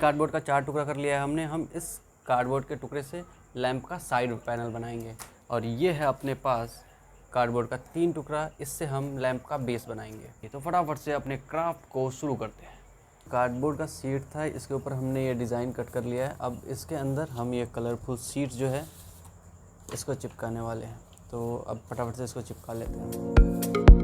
Cardboard का 4 टुकड़ा कर लिया है हमने। हम इस कार्डबोर्ड के टुकड़े से लैंप का साइड पैनल बनाएंगे। और ये है अपने पास कार्डबोर्ड का 3 टुकड़ा, इससे हम लैंप का बेस बनाएंगे। तो फटाफट से अपने क्राफ्ट को शुरू करते हैं। कार्डबोर्ड का शीट था, इसके ऊपर हमने ये डिज़ाइन कट कर लिया है। अब इसके अंदर हम ये कलरफुल शीट जो है इसको चिपकाने वाले हैं। तो अब फटाफट से इसको चिपका लेते हैं।